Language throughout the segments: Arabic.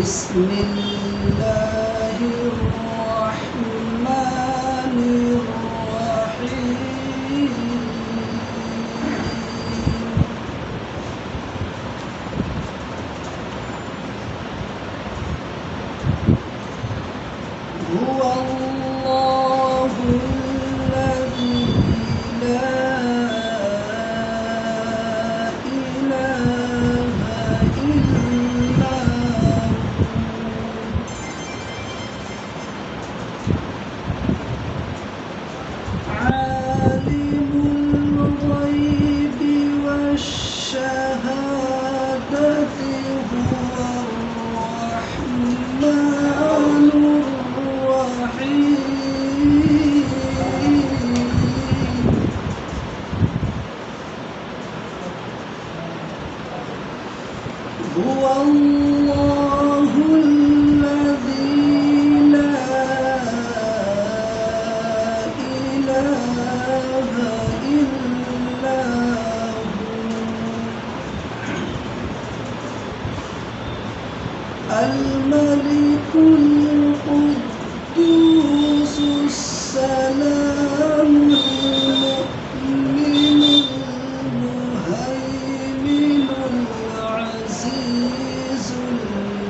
بسم الله الرحمن الرحيم هو الله الذي لا إله إلا هو عالم الغيب والشهادة هو الرحمن الرحيم هو الله الذي لا إله إلا هو الملك القدوس السلام المؤمن المهيمن العزيز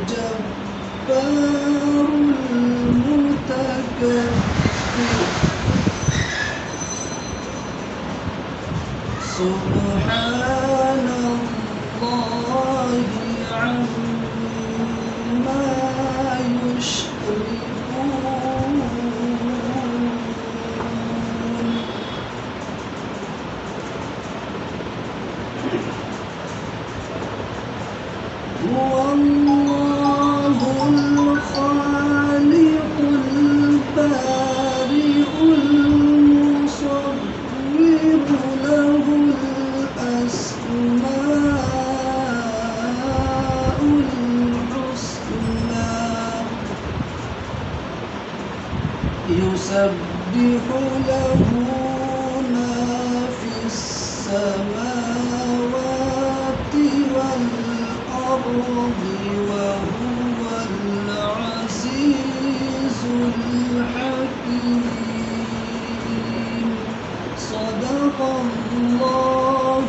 الجبار المتكبر سبحان الله عما يشركون هو الله الخالق البارئ المصور له الأسماء الحسنى يسبح له ما في السماوات والأرض وهو العزيز الحكيم صدق الله